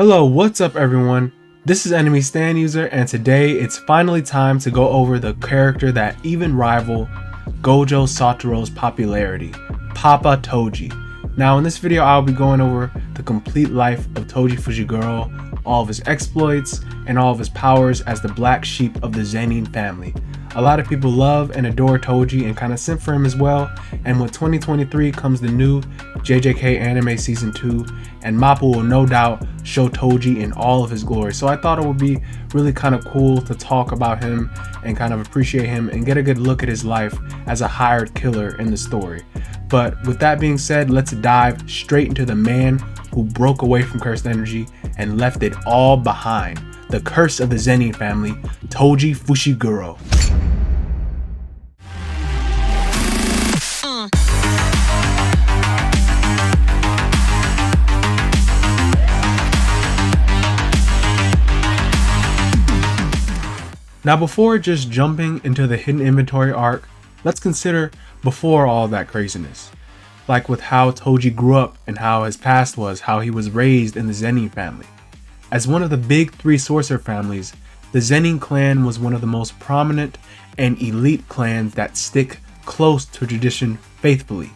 Hello, what's up everyone? This is Enemy Stan User, and today it's finally time to go over the character that even rival Gojo Satoru's popularity, Papa Toji. Now in this video I'll be going over the complete life of Toji Fushiguro, all of his exploits, and all of his powers as the black sheep of the Zenin family. A lot of people love and adore Toji and kind of simp for him as well, and with 2023 comes the new JJK anime season 2, and Mappa will no doubt show Toji in all of his glory. So I thought it would be really kind of cool to talk about him and kind of appreciate him and get a good look at his life as a hired killer in the story. But with that being said, let's dive straight into the man who broke away from cursed energy and left it all behind. The curse of the Zenin family, Toji Fushiguro. Now before just jumping into the hidden inventory arc, let's consider before all that craziness. Like with how Toji grew up and how his past was, how he was raised in the Zenin family. As one of the big three sorcerer families, the Zenin clan was one of the most prominent and elite clans that stick close to tradition faithfully.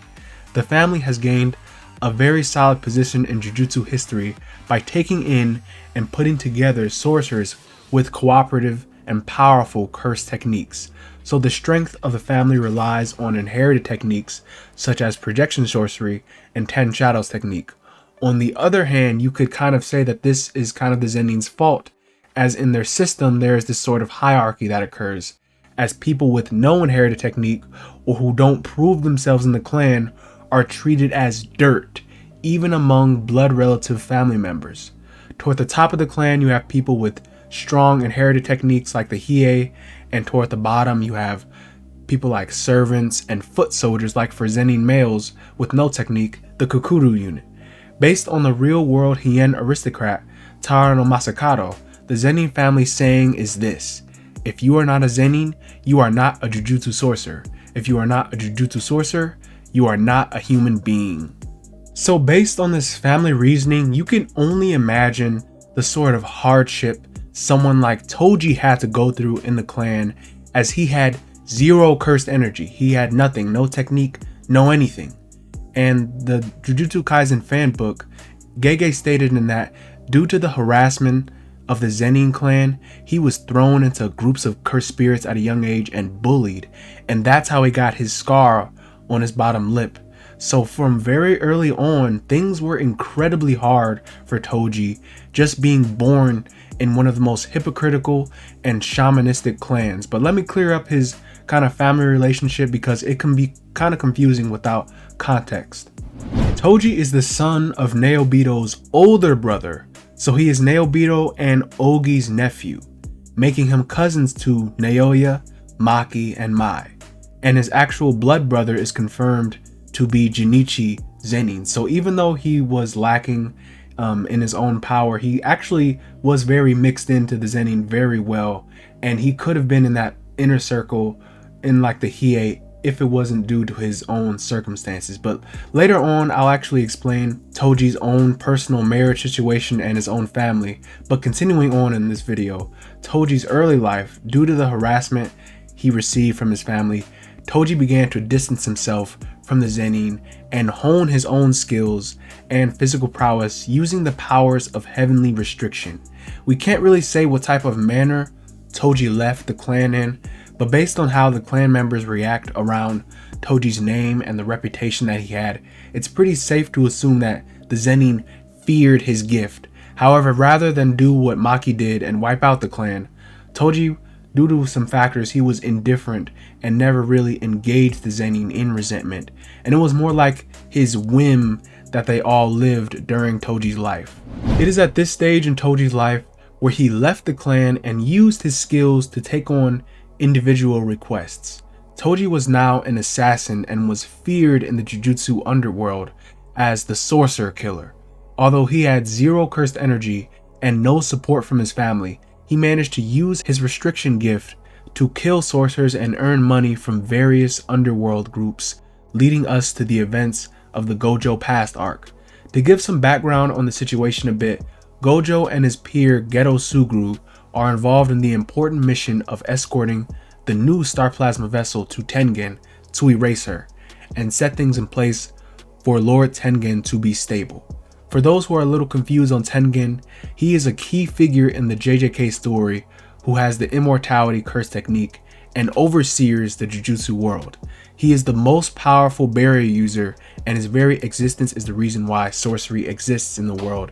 The family has gained a very solid position in Jujutsu history by taking in and putting together sorcerers with cooperative and powerful curse techniques. So the strength of the family relies on inherited techniques such as projection sorcery and 10 shadows technique. On the other hand, you could kind of say that this is kind of the Zenin's fault, as in their system there is this sort of hierarchy that occurs, as people with no inherited technique or who don't prove themselves in the clan are treated as dirt, even among blood relative family members. Toward the top of the clan you have people with strong inherited techniques like the Hiei, and toward the bottom you have people like servants and foot soldiers like for Zenin males with no technique, the Kukuru unit. Based on the real world Hien aristocrat Tara no Masakado, the Zenin family saying is this: if you are not a Zenin, you are not a Jujutsu sorcerer. If you are not a Jujutsu sorcerer, you are not a human being. So based on this family reasoning, you can only imagine the sort of hardship someone like Toji had to go through in the clan, as he had zero cursed energy. He had nothing, no technique, no anything. And the Jujutsu Kaisen fan book, Gege stated in that due to the harassment of the Zenin clan, he was thrown into groups of cursed spirits at a young age and bullied, and that's how he got his scar on his bottom lip. So from very early on, things were incredibly hard for Toji, just being born in one of the most hypocritical and shamanistic clans. But let me clear up his kind of family relationship because it can be kind of confusing without context. Toji is the son of Naobito's older brother, so he is Naobito and Ogi's nephew, making him cousins to Naoya, Maki, and Mai. And his actual blood brother is confirmed to be Junichi Zenin. So even though he was lacking in his own power, he actually was very mixed into the Zenin very well, and he could have been in that inner circle in like the Hiei if it wasn't due to his own circumstances. But later on I'll actually explain Toji's own personal marriage situation and his own family. But continuing on in this video, Toji's early life, due to the harassment he received from his family, Toji began to distance himself from the Zenin and hone his own skills and physical prowess using the powers of heavenly restriction. We can't really say what type of manner Toji left the clan in, but based on how the clan members react around Toji's name and the reputation that he had, it's pretty safe to assume that the Zenin feared his gift. However, rather than do what Maki did and wipe out the clan, Toji, due to some factors, he was indifferent and never really engaged the Zenin in resentment, and it was more like his whim that they all lived during Toji's life. It is at this stage in Toji's life where he left the clan and used his skills to take on individual requests. Toji was now an assassin and was feared in the Jujutsu underworld as the sorcerer killer. Although he had zero cursed energy and no support from his family, he managed to use his restriction gift to kill sorcerers and earn money from various underworld groups, leading us to the events of the Gojo past arc. To give some background on the situation a bit, Gojo and his peer Geto Suguru are involved in the important mission of escorting the new Star Plasma vessel to Tengen to erase her and set things in place for Lord Tengen to be stable. For those who are a little confused on Tengen, he is a key figure in the JJK story who has the immortality curse technique and overseers the Jujutsu world. He is the most powerful barrier user, and his very existence is the reason why sorcery exists in the world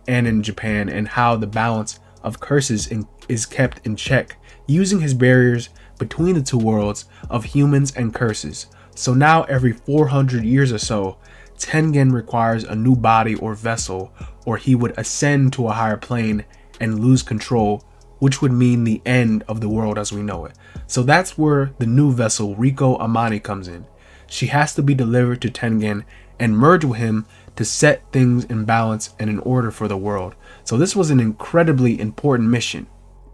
and in Japan, and how the balance of curses is kept in check using his barriers between the two worlds of humans and curses. So now every 400 years or so, Tengen requires a new body or vessel, or he would ascend to a higher plane and lose control, which would mean the end of the world as we know it. So that's where the new vessel Riko Amani comes in. She has to be delivered to Tengen and merge with him to set things in balance and in order for the world. So this was an incredibly important mission.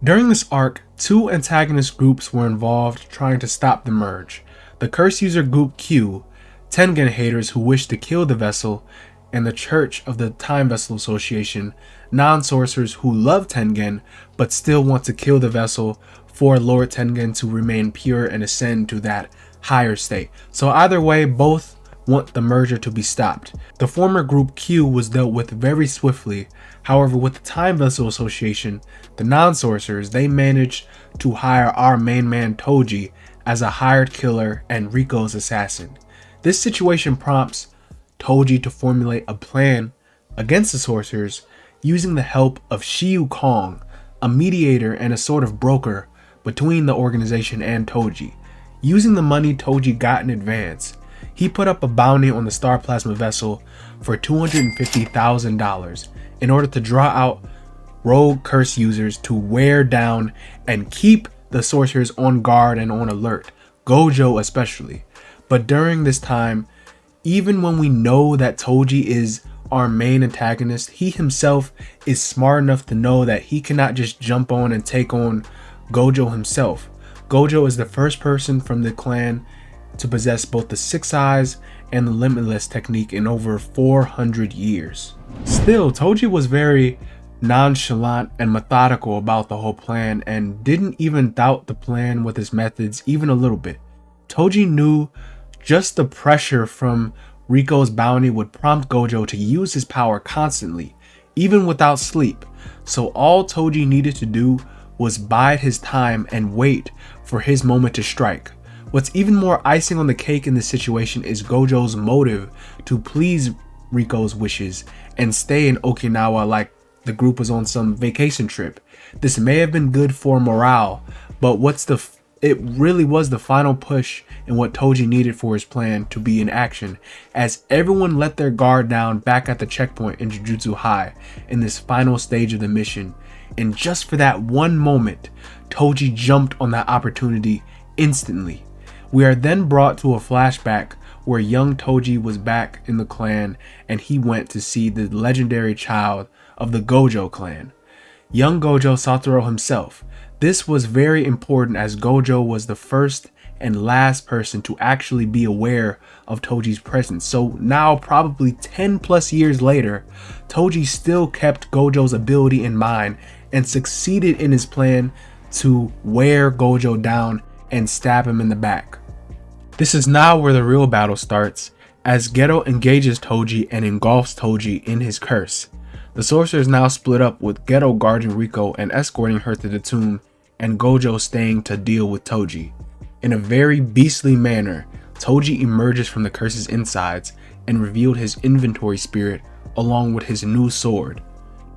During this arc, two antagonist groups were involved trying to stop the merge. The curse user group Q, Tengen haters who wish to kill the vessel, and the Church of the Time Vessel Association, non-sorcerers who love Tengen but still want to kill the vessel for Lord Tengen to remain pure and ascend to that higher state. So either way, both want the merger to be stopped. The former group Q was dealt with very swiftly. However, with the Time Vessel Association, the non-sorcerers, they managed to hire our main man Toji as a hired killer and Riko's assassin. This situation prompts Toji to formulate a plan against the sorcerers using the help of Shiyu Kong, a mediator and a sort of broker between the organization and Toji. Using the money Toji got in advance, he put up a bounty on the Star Plasma vessel for $250,000 in order to draw out rogue curse users to wear down and keep the sorcerers on guard and on alert, Gojo especially. But during this time, even when we know that Toji is our main antagonist, he himself is smart enough to know that he cannot just jump on and take on Gojo himself. Gojo is the first person from the clan to possess both the Six Eyes and the Limitless technique in over 400 years. Still, Toji was very nonchalant and methodical about the whole plan and didn't even doubt the plan with his methods even a little bit. Toji knew just the pressure from Riko's bounty would prompt Gojo to use his power constantly, even without sleep. So all Toji needed to do was bide his time and wait for his moment to strike. What's even more icing on the cake in this situation is Gojo's motive to please Riko's wishes and stay in Okinawa like the group was on some vacation trip. This may have been good for morale, but it really was the final push in what Toji needed for his plan to be in action, as everyone let their guard down back at the checkpoint in Jujutsu High in this final stage of the mission. And just for that one moment, Toji jumped on that opportunity instantly. We are then brought to a flashback where young Toji was back in the clan and he went to see the legendary child of the Gojo clan, young Gojo Satoru himself. This was very important as Gojo was the first and last person to actually be aware of Toji's presence. So now, probably 10 plus years later, Toji still kept Gojo's ability in mind and succeeded in his plan to wear Gojo down and stab him in the back. This is now where the real battle starts, as Geto engages Toji and engulfs Toji in his curse. The sorcerers now split up, with Geto guarding Riko and escorting her to the tomb, and Gojo staying to deal with Toji. In a very beastly manner, Toji emerges from the curse's insides and revealed his inventory spirit along with his new sword.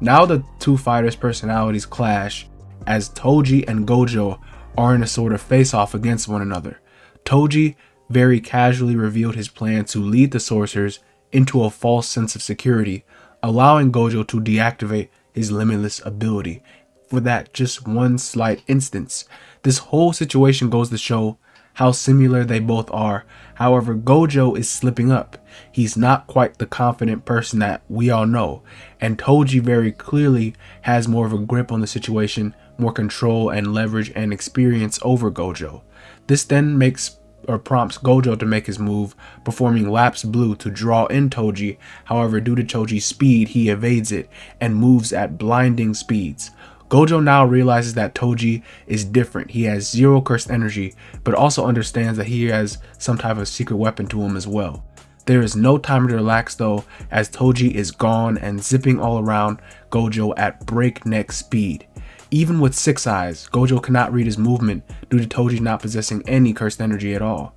Now the two fighters' personalities clash, as Toji and Gojo are in a sort of face-off against one another. Toji very casually revealed his plan to lead the sorcerers into a false sense of security, allowing Gojo to deactivate his limitless ability for that just one slight instance. This whole situation goes to show how similar they both are. However, Gojo is slipping up. He's not quite the confident person that we all know, and Toji very clearly has more of a grip on the situation, more control and leverage and experience over Gojo. This then makes prompts Gojo to make his move, performing Lapse Blue to draw in Toji. However, due to Toji's speed, he evades it and moves at blinding speeds. Gojo now realizes that Toji is different. He has zero cursed energy, but also understands that he has some type of secret weapon to him as well. There is no time to relax though, as Toji is gone and zipping all around Gojo at breakneck speed. Even with 6 eyes, Gojo cannot read his movement due to Toji not possessing any cursed energy at all.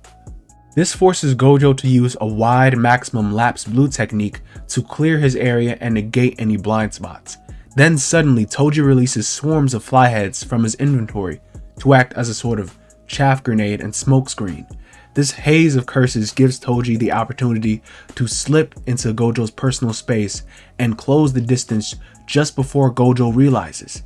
This forces Gojo to use a wide maximum Lapse Blue technique to clear his area and negate any blind spots. Then suddenly Toji releases swarms of flyheads from his inventory to act as a sort of chaff grenade and smoke screen. This haze of curses gives Toji the opportunity to slip into Gojo's personal space and close the distance just before Gojo realizes.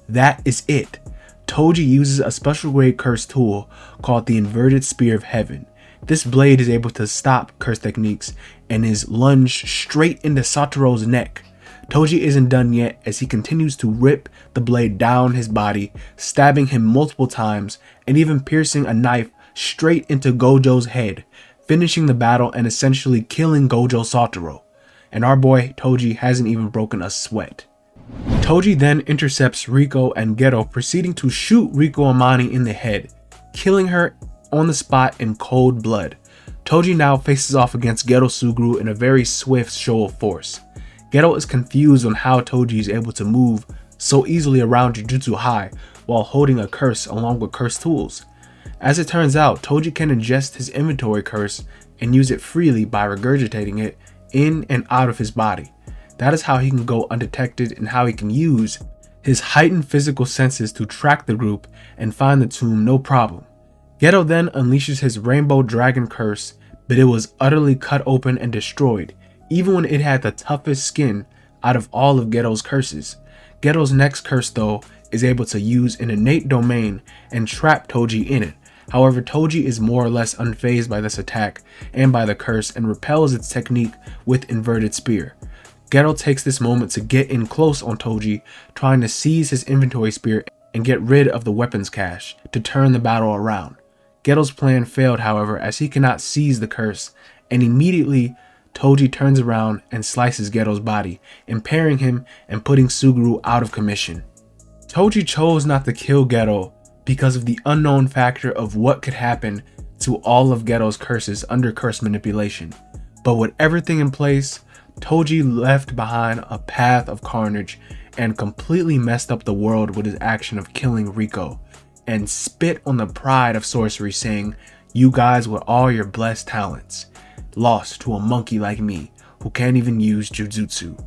That is it. Toji uses a special grade curse tool called the Inverted Spear of Heaven. This blade is able to stop curse techniques and is lunged straight into Satoru's neck. Toji isn't done yet as he continues to rip the blade down his body, stabbing him multiple times and even piercing a knife straight into Gojo's head, finishing the battle and essentially killing Gojo Satoru. And our boy Toji hasn't even broken a sweat. Toji then intercepts Riko and Geto, proceeding to shoot Riko Amani in the head, killing her on the spot in cold blood. Toji now faces off against Geto Suguru in a very swift show of force. Geto is confused on how Toji is able to move so easily around Jujutsu High while holding a curse along with curse tools. As it turns out, Toji can ingest his inventory curse and use it freely by regurgitating it in and out of his body. That is how he can go undetected and how he can use his heightened physical senses to track the group and find the tomb no problem. Geto then unleashes his Rainbow Dragon curse, but it was utterly cut open and destroyed, even when it had the toughest skin out of all of Geto's curses. Geto's next curse though is able to use an innate domain and trap Toji in it. However, Toji is more or less unfazed by this attack and by the curse and repels its technique with Inverted Spear. Geto takes this moment to get in close on Toji, trying to seize his inventory spear and get rid of the weapons cache to turn the battle around. Geto's plan failed, however, as he cannot seize the curse, and immediately Toji turns around and slices Geto's body, impairing him and putting Suguru out of commission. Toji chose not to kill Geto because of the unknown factor of what could happen to all of Geto's curses under curse manipulation. But with everything in place, Toji left behind a path of carnage and completely messed up the world with his action of killing Riko, and spit on the pride of sorcery, saying, "You guys with all your blessed talents, lost to a monkey like me who can't even use Jujutsu."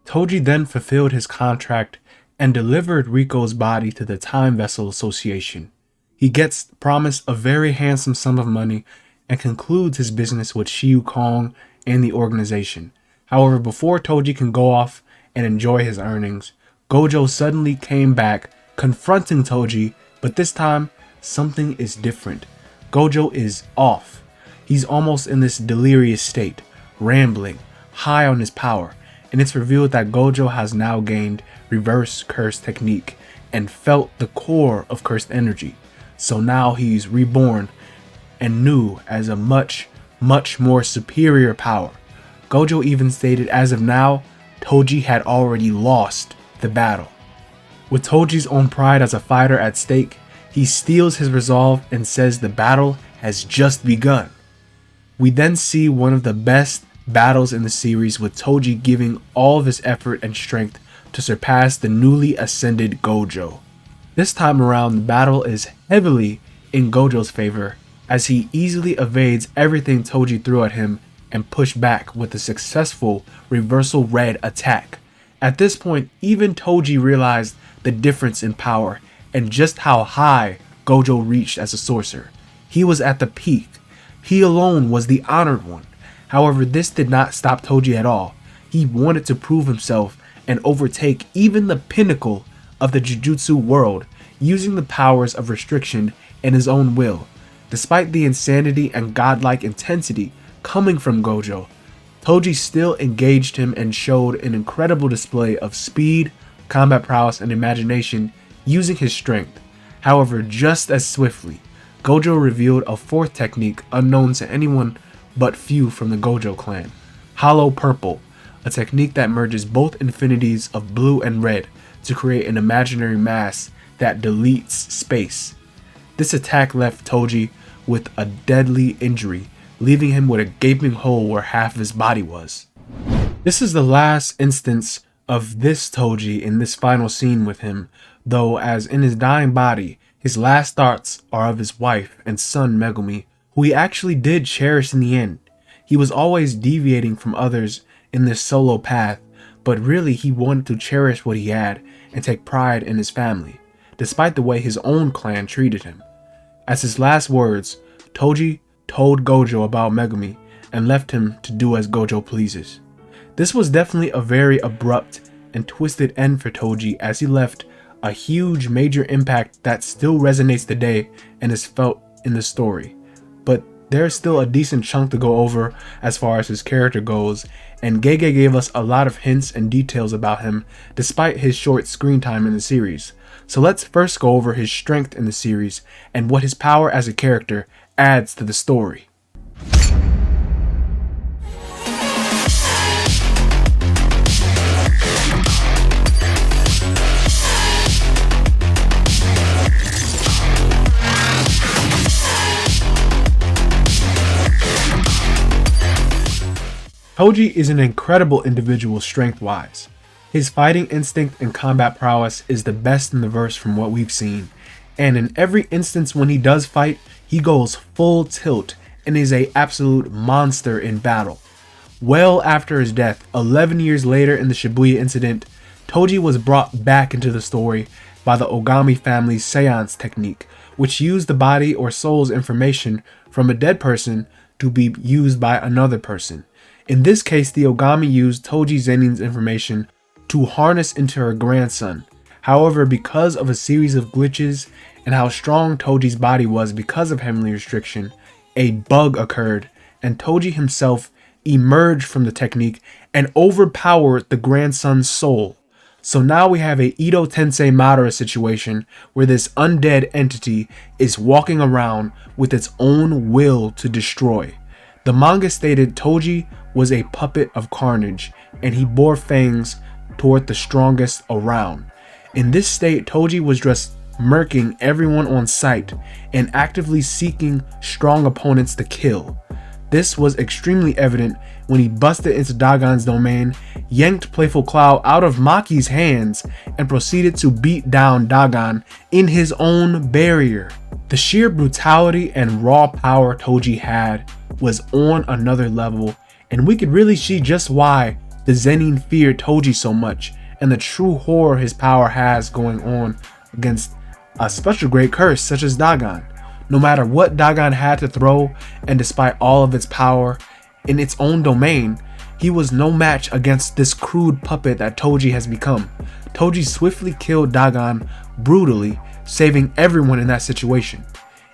Toji then fulfilled his contract and delivered Riko's body to the Time Vessel Association. He gets promised a very handsome sum of money and concludes his business with Shiyu Kong and the organization. However, before Toji can go off and enjoy his earnings, Gojo suddenly came back, confronting Toji, but this time something is different. Gojo is off. He's almost in this delirious state, rambling, high on his power, and it's revealed that Gojo has now gained reverse curse technique and felt the core of cursed energy. So now he's reborn and new as a much more superior power. Gojo even stated as of now, Toji had already lost the battle. With Toji's own pride as a fighter at stake, he steals his resolve and says the battle has just begun. We then see one of the best battles in the series, with Toji giving all of his effort and strength to surpass the newly ascended Gojo. This time around, the battle is heavily in Gojo's favor, as he easily evades everything Toji threw at him and pushed back with a successful reversal red attack. At this point, even Toji realized the difference in power and just how high Gojo reached as a sorcerer. He was at the peak. He alone was the honored one. However, this did not stop Toji at all. He wanted to prove himself and overtake even the pinnacle of the Jujutsu world, using the powers of restriction and his own will. Despite the insanity and godlike intensity coming from Gojo, Toji still engaged him and showed an incredible display of speed, combat prowess, and imagination using his strength. However, just as swiftly, Gojo revealed a fourth technique unknown to anyone but few from the Gojo clan, Hollow Purple, a technique that merges both infinities of blue and red to create an imaginary mass that deletes space. This attack left Toji with a deadly injury, leaving him with a gaping hole where half of his body was. This is the last instance of this Toji in this final scene with him, though as in his dying body, his last thoughts are of his wife and son Megumi, who he actually did cherish in the end. He was always deviating from others in this solo path, but really he wanted to cherish what he had and take pride in his family, despite the way his own clan treated him. As his last words, Toji told Gojo about Megumi and left him to do as Gojo pleases. This was definitely a very abrupt and twisted end for Toji, as he left a huge major impact that still resonates today and is felt in the story. But there's still a decent chunk to go over as far as his character goes, and Gege gave us a lot of hints and details about him despite his short screen time in the series. So let's first go over his strength in the series and what his power as a character adds to the story. Toji is an incredible individual strength-wise. His fighting instinct and combat prowess is the best in the verse from what we've seen, and in every instance when he does fight, he goes full tilt and is an absolute monster in battle. Well after his death, 11 years later in the Shibuya incident, Toji was brought back into the story by the Ogami family's seance technique, which used the body or soul's information from a dead person to be used by another person. In this case, the Ogami used Toji Zenin's information to harness into her grandson. However, because of a series of glitches and how strong Toji's body was because of heavenly restriction, a bug occurred and Toji himself emerged from the technique and overpowered the grandson's soul. So now we have a Ito Tensei Madara situation where this undead entity is walking around with its own will to destroy. The manga stated Toji was a puppet of carnage and he bore fangs toward the strongest around. In this state, Toji was just murking everyone on sight and actively seeking strong opponents to kill. This was extremely evident when he busted into Dagon's domain, yanked Playful Cloud out of Maki's hands, and proceeded to beat down Dagon in his own barrier. The sheer brutality and raw power Toji had was on another level, and we could really see just why the Zenin feared Toji so much and the true horror his power has going on against a special great curse such as Dagon. No matter what Dagon had to throw, and despite all of its power in its own domain, he was no match against this crude puppet that Toji has become. Toji swiftly killed Dagon brutally, saving everyone in that situation.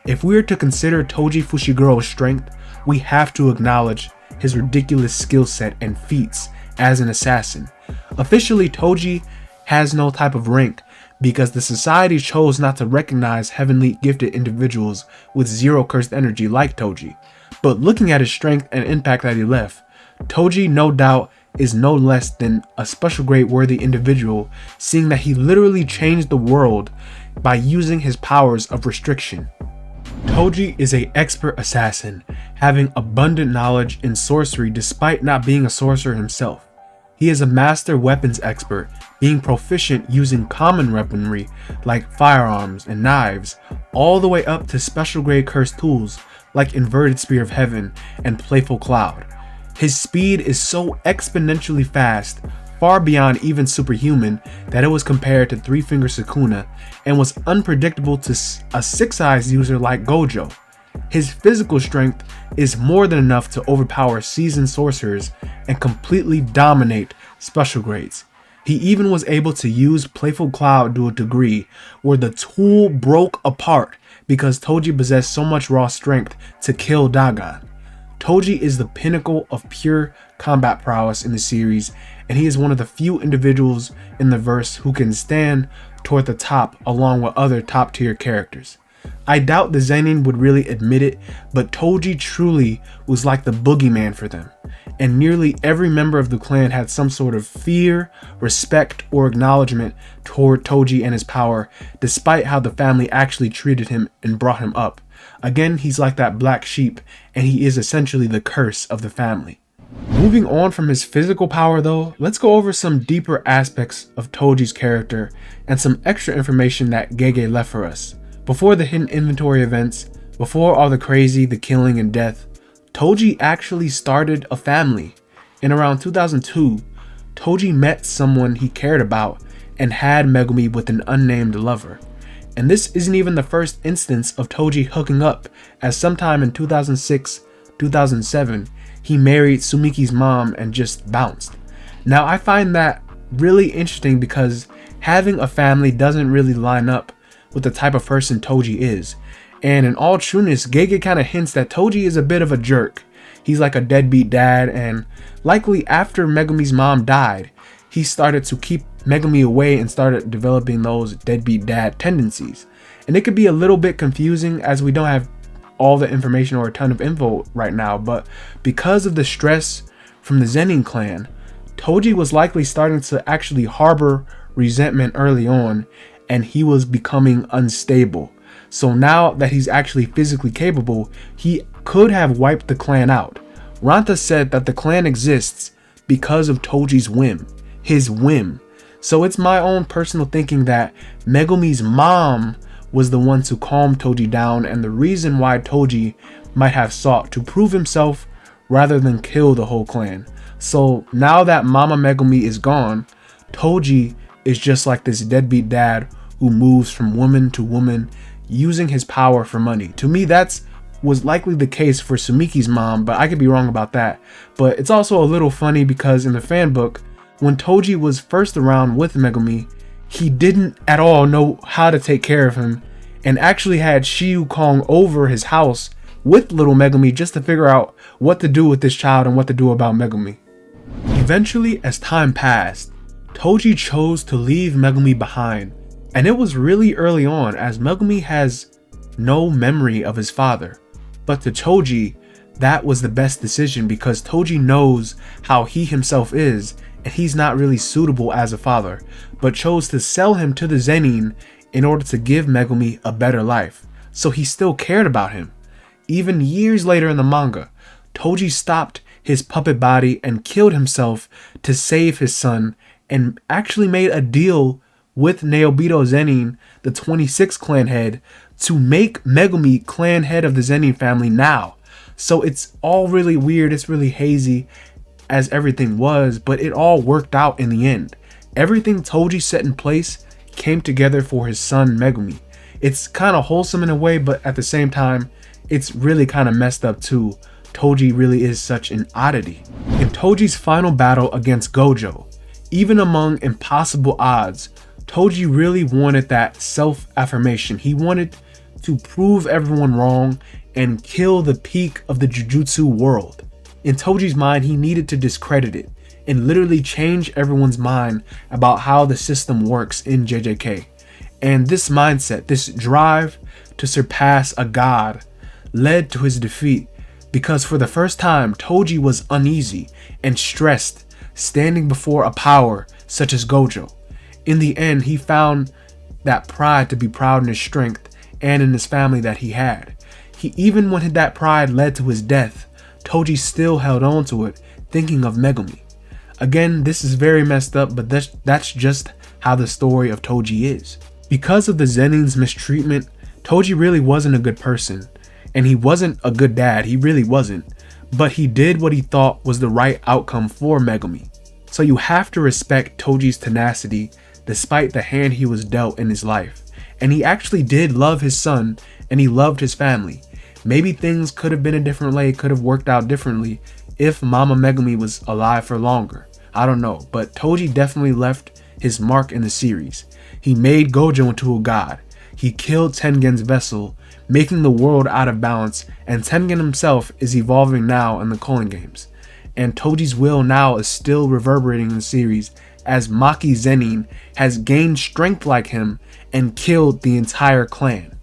If we are to consider Toji Fushiguro's strength, we have to acknowledge his ridiculous skill set and feats as an assassin. Officially, Toji has no type of rank because the society chose not to recognize heavenly gifted individuals with zero cursed energy like Toji. But looking at his strength and impact that he left, Toji no doubt is no less than a special grade worthy individual, seeing that he literally changed the world by using his powers of restriction. Toji is an expert assassin, having abundant knowledge in sorcery despite not being a sorcerer himself. He is a master weapons expert, being proficient using common weaponry like firearms and knives, all the way up to special grade cursed tools like Inverted Spear of Heaven and Playful Cloud. His speed is so exponentially fast, far beyond even superhuman, that it was compared to Three Finger Sukuna and was unpredictable to a Six Eyes user like Gojo. His physical strength is more than enough to overpower seasoned sorcerers and completely dominate special grades. He even was able to use Playful Cloud to a degree where the tool broke apart because Toji possessed so much raw strength to kill Dagon. Toji is the pinnacle of pure combat prowess in the series, and he is one of the few individuals in the verse who can stand toward the top along with other top tier characters. I doubt the Zenin would really admit it, but Toji truly was like the boogeyman for them, and nearly every member of the clan had some sort of fear, respect, or acknowledgement toward Toji and his power, despite how the family actually treated him and brought him up. Again, he's like that black sheep, and he is essentially the curse of the family. Moving on from his physical power though, let's go over some deeper aspects of Toji's character and some extra information that Gege left for us. Before the hidden inventory events, before all the crazy, the killing and death, Toji actually started a family. In around 2002, Toji met someone he cared about and had Megumi with an unnamed lover. And this isn't even the first instance of Toji hooking up, as sometime in 2006-2007, he married Sumiki's mom and just bounced. Now I find that really interesting because having a family doesn't really line up with the type of person Toji is. And in all trueness, Gege kind of hints that Toji is a bit of a jerk. He's like a deadbeat dad, and likely after Megumi's mom died, he started to keep Megumi away and started developing those deadbeat dad tendencies. And it could be a little bit confusing as we don't have all the information or a ton of info right now, but because of the stress from the Zenin clan, Toji was likely starting to actually harbor resentment early on, and he was becoming unstable. So now that he's actually physically capable, he could have wiped the clan out. Ranta said that the clan exists because of Toji's whim, his whim. So it's my own personal thinking that Megumi's mom was the one to calm Toji down, and the reason why Toji might have sought to prove himself rather than kill the whole clan. So now that Mama Megumi is gone, Toji is just like this deadbeat dad who moves from woman to woman using his power for money. To me, that's was likely the case for Sumiki's mom, but I could be wrong about that. But it's also a little funny because in the fan book, when Toji was first around with Megumi, he didn't at all know how to take care of him, and actually had Shiyu Kong over his house with little Megumi just to figure out what to do with this child and what to do about Megumi. Eventually, as time passed, Toji chose to leave Megumi behind, and it was really early on, as Megumi has no memory of his father. But to Toji, that was the best decision because Toji knows how he himself is, and he's not really suitable as a father, but chose to sell him to the Zenin in order to give Megumi a better life. So he still cared about him. Even years later in the manga, Toji stopped his puppet body and killed himself to save his son, and actually made a deal with Naobito Zenin, the 26th clan head, to make Megumi clan head of the Zenin family now. So it's all really weird, it's really hazy as everything was, but it all worked out in the end. Everything Toji set in place came together for his son Megumi. It's kind of wholesome in a way, but at the same time, it's really kind of messed up too. Toji really is such an oddity. In Toji's final battle against Gojo, even among impossible odds, Toji really wanted that self-affirmation. He wanted to prove everyone wrong and kill the peak of the Jujutsu world. In Toji's mind, he needed to discredit it and literally change everyone's mind about how the system works in JJK. And this mindset, this drive to surpass a god, led to his defeat because for the first time, Toji was uneasy and stressed standing before a power such as Gojo. In the end, he found that pride to be proud in his strength and in his family that he had. Even when that pride led to his death, Toji still held on to it, thinking of Megumi. Again, this is very messed up, but that's just how the story of Toji is. Because of the Zenin's mistreatment, Toji really wasn't a good person, and he wasn't a good dad, he really wasn't, but he did what he thought was the right outcome for Megumi. So you have to respect Toji's tenacity despite the hand he was dealt in his life. And he actually did love his son, and he loved his family. Maybe things could have been a different way, could have worked out differently if Mama Megumi was alive for longer. I don't know, but Toji definitely left his mark in the series. He made Gojo into a god. He killed Tengen's vessel, making the world out of balance, and Tengen himself is evolving now in the Culling games. And Toji's will now is still reverberating in the series as Maki Zenin has gained strength like him and killed the entire clan.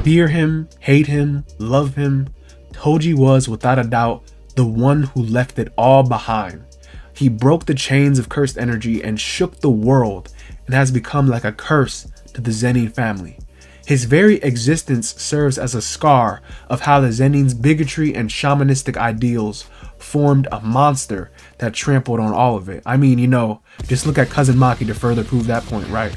Fear him, hate him, love him, Toji was without a doubt the one who left it all behind. He broke the chains of cursed energy and shook the world, and has become like a curse to the Zenin family. His very existence serves as a scar of how the Zenin's bigotry and shamanistic ideals formed a monster that trampled on all of it. I mean, just look at Cousin Maki to further prove that point, right?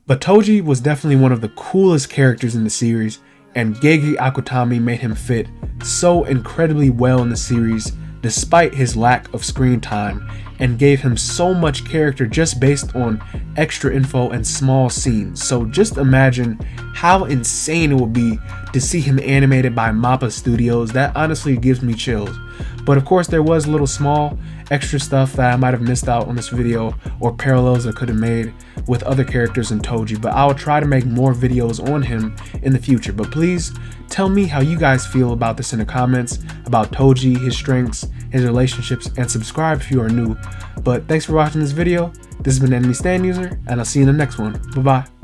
But Toji was definitely one of the coolest characters in the series, and Gege Akutami made him fit so incredibly well in the series despite his lack of screen time, and gave him so much character just based on extra info and small scenes. So just imagine how insane it would be to see him animated by MAPPA Studios. That honestly gives me chills. But of course there was little small extra stuff that I might have missed out on this video, or parallels I could have made with other characters in Toji, but I'll try to make more videos on him in the future. But please tell me how you guys feel about this in the comments, about Toji, his strengths, his relationships, and subscribe if you are new. But thanks for watching this video. This has been Enemy Stand User, and I'll see you in the next one. Bye bye.